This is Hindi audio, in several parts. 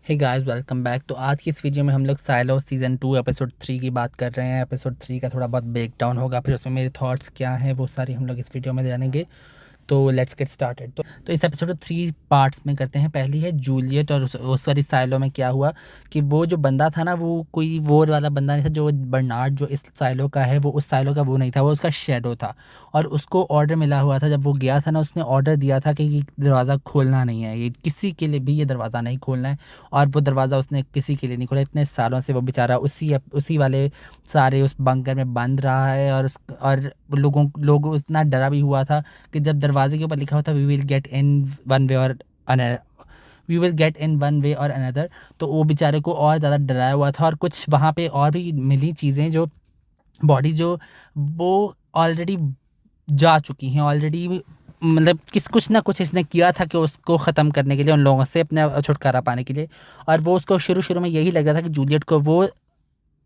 Hey guys, welcome back. तो आज की इस वीडियो में हम लोग साइलो सीज़न 2 एपिसोड 3 की बात कर रहे हैं। एपिसोड 3 का थोड़ा बहुत ब्रेकडाउन होगा, फिर उसमें मेरे थॉट्स क्या हैं वो सारी हम लोग इस वीडियो में जानेंगे। तो लेट्स गेट स्टार्टेड। तो इस एपिसोड को 3 पार्ट्स में करते हैं। पहली है जूलियट और उस वाली साइलो में क्या हुआ कि वो जो बंदा था ना, वो कोई वो वाला बंदा नहीं था जो बर्नार्ड जो इस साइलो का है, वो उस साइलो का वो नहीं था, वो उसका शेडो था। और उसको ऑर्डर मिला हुआ था, जब वो गया था ना, उसने ऑर्डर दिया था कि दरवाज़ा खोलना नहीं है, ये किसी के लिए भी ये दरवाज़ा नहीं खोलना है। और वो दरवाज़ा उसने किसी के लिए नहीं खोला। इतने सालों से वो बेचारा उसी वाले सारे उस बंकर में बंद रहा है। और लोग इतना डरा भी हुआ था कि जब दरवाजे के ऊपर लिखा हुआ था we will get in one way or another, we will get in one way or another, तो वो बेचारे को और ज़्यादा डराया हुआ था। और कुछ वहाँ पे और भी मिली चीज़ें, जो बॉडी जो वो ऑलरेडी जा चुकी हैं ऑलरेडी। मतलब कुछ ना कुछ इसने किया था कि उसको ख़त्म करने के लिए, उन लोगों से अपने छुटकारा पाने के लिए। और वो उसको शुरू शुरू में यही लग रहा था कि जूलियट को वो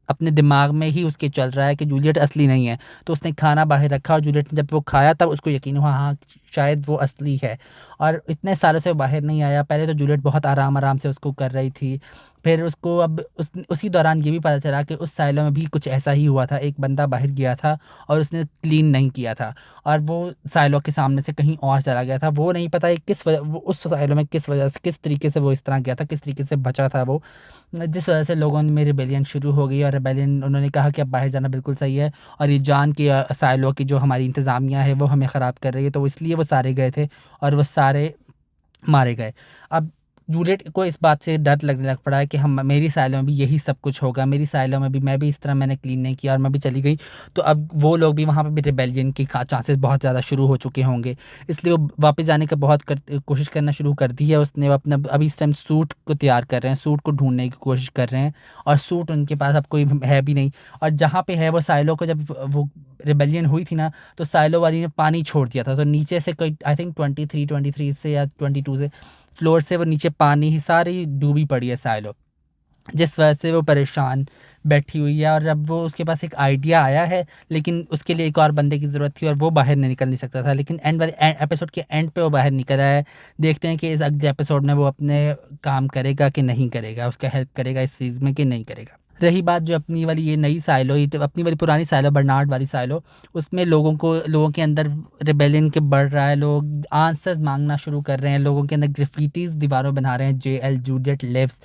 अपने दिमाग में ही उसके चल रहा है कि जूलियट असली नहीं है। तो उसने खाना बाहर रखा और जूलियट ने जब वो खाया तब उसको यकीन हुआ, हाँ शायद वो असली है। और इतने सालों से वो बाहर नहीं आया। पहले तो जूलियट बहुत आराम आराम से उसको कर रही थी। फिर उसको अब उसी दौरान ये भी पता चला कि उस साइलो में भी कुछ ऐसा ही हुआ था। एक बंदा बाहर गया था और उसने क्लीन नहीं किया था, और वो साइलो के सामने से कहीं और चला गया था। वो नहीं पता है किस वजह, वो उस साइलो में किस वजह से, किस तरीके से वो इस तरह गया था, किस तरीके से बचा था वो, जिस वजह से लोगों में रिबेलियन शुरू हो गई। और रिबेलियन, उन्होंने कहा कि अब बाहर जाना बिल्कुल सही है, और ये जान के साइलो की जो हमारी इंतज़ामिया है वो हमें ख़राब कर रही है, तो इसलिए वो सारे गए थे और वो सारे मारे गए। अब जूलियट को इस बात से डर लगने लग पड़ा है कि हम मेरी साइलो में भी यही सब कुछ होगा, मेरी साइलो में भी मैं भी इस तरह मैंने क्लीन नहीं किया और मैं भी चली गई, तो अब वो लोग भी वहाँ पे भी रिबेलियन के चांसेस बहुत ज़्यादा शुरू हो चुके होंगे। इसलिए वो वापस जाने का कोशिश करना शुरू कर दी है उसने। वो अपना अभी इस टाइम सूट को तैयार कर रहे हैं, सूट को ढूंढने की कोशिश कर रहे हैं, और सूट उनके पास अब कोई है भी नहीं। और जहाँ पे है वो साइलो को, जब वो रिबेलियन हुई थी ना, तो साइलो वाली ने पानी छोड़ दिया था। तो नीचे से कोई आई थिंक 23 से या 22 से फ्लोर से वो नीचे पानी ही सारी डूबी पड़ी है साइलो, जिस वजह से वो परेशान बैठी हुई है। और अब वो उसके पास एक आइडिया आया है, लेकिन उसके लिए एक और बंदे की ज़रूरत थी और वो बाहर नहीं निकल नहीं सकता था। लेकिन एंड वाले एपिसोड के एंड पे वो बाहर निकल रहा है। देखते हैं कि इस अगले एपिसोड में वो अपने काम करेगा कि नहीं करेगा, उसका हेल्प करेगा इस चीज़ में कि नहीं करेगा। रही बात जो अपनी वाली ये नई साइलो, ये तो अपनी वाली पुरानी साइलो, बर्नार्ड वाली साइलो, उसमें लोगों के अंदर रिबेलियन के बढ़ रहा है। लोग आंसर्स मांगना शुरू कर रहे हैं, लोगों के अंदर ग्राफिटीज़ दीवारों बना रहे हैं, JL जूलियट लिव्स।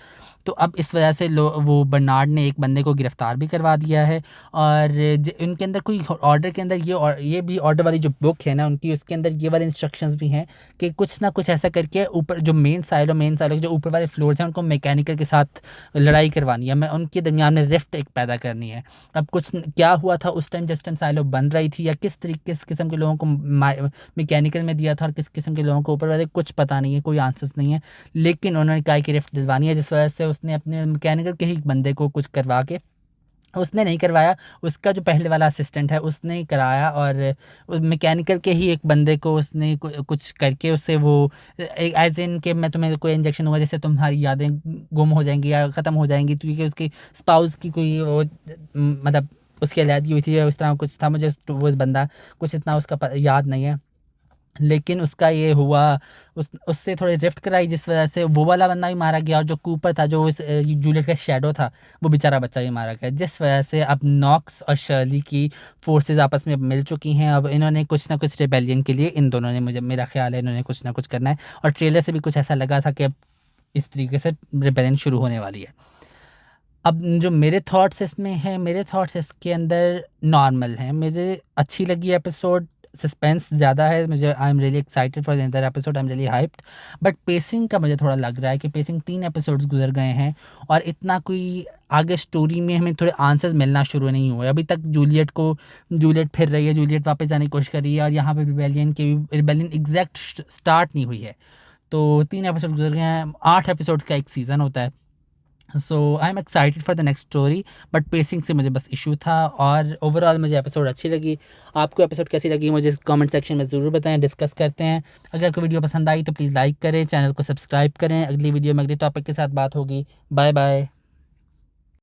तो अब इस वजह से वो बर्नार्ड ने एक बंदे को गिरफ्तार भी करवा दिया है। और उनके अंदर कोई ऑर्डर के अंदर ये भी ऑर्डर वाली जो बुक है ना उनकी, उसके अंदर ये वाले इंस्ट्रक्शंस भी हैं कि कुछ ना कुछ ऐसा करके ऊपर जो मेन साइलो जो ऊपर वाले फ्लोर्स हैं, उनको मैकेनिकल के साथ लड़ाई करवानी है, मैं उनके दरमियान में रिफ्ट एक पैदा करनी है। अब क्या हुआ था उस टाइम जिस टाइम साइलो बन रही थी, या किस किस्म के लोगों को मैकेनिकल में दिया था और किस किस्म के लोगों को ऊपर वाले, कुछ पता नहीं है, कोई आंसर्स नहीं है। लेकिन उन्होंने कहा कि रिफ्ट दिलवानी है, जिस वजह से उसने अपने मैकेनिकल के ही बंदे को कुछ करवा के, उसने नहीं करवाया, उसका जो पहले वाला असिस्टेंट है उसने ही कराया। और उस मैकेनिकल के ही एक बंदे को उसने कुछ करके उससे वो एक एज इन के मैं तुम्हें कोई इंजेक्शन हुआ जैसे तुम्हारी यादें गुम हो जाएंगी या ख़त्म हो जाएंगी, क्योंकि उसकी स्पाउस की कोई वो मतलब उसकी अलहदगी हुई थी या उस तरह कुछ था। मुझे वो बंदा कुछ इतना उसका याद नहीं है, लेकिन उसका ये हुआ, उससे थोड़ी रिफ्ट कराई, जिस वजह से वो वाला बंदा भी मारा गया। और जो कूपर था, जो उस जूलियट का शेडो था, वो बेचारा बच्चा भी मारा गया। जिस वजह से अब नॉक्स और शर्ली की फोर्सेस आपस में मिल चुकी हैं। अब इन्होंने कुछ ना कुछ रिबेलियन के लिए, इन दोनों ने, मुझे मेरा ख्याल है इन्होंने कुछ ना कुछ करना है। और ट्रेलर से भी कुछ ऐसा लगा था कि अब इस तरीके से रिबेलियन शुरू होने वाली है। अब जो मेरे थॉट्स इसमें हैं, मेरे थॉट्स इसके अंदर नॉर्मल हैं। मुझे अच्छी लगी एपिसोड, सस्पेंस ज़्यादा है, मुझे I am really excited for the other episode, I am really hyped. But pacing का मुझे थोड़ा लग रहा है कि पेसिंग 3 एपिसोड्स गुजर गए हैं और इतना कोई आगे स्टोरी में हमें थोड़े आंसर्स मिलना शुरू नहीं हुए अभी तक। जूलियट फिर रही है, जूलियट वापस जाने की कोशिश कर रही है, और यहाँ पे रिबेलियन एग्जैक्ट स्टार्ट नहीं हुई है। तो 3 एपिसोड गुजर गए हैं, 8 एपिसोड्स का एक सीज़न होता है। So I am excited for the next story, but pacing से मुझे बस इशू था। और ओवरऑल मुझे एपिसोड अच्छी लगी। आपको एपिसोड कैसी लगी मुझे कमेंट सेक्शन में ज़रूर बताएं, डिस्कस करते हैं। अगर आपको वीडियो पसंद आई तो प्लीज़ लाइक करें, चैनल को सब्सक्राइब करें। अगली वीडियो में अगले टॉपिक के साथ बात होगी। Bye bye.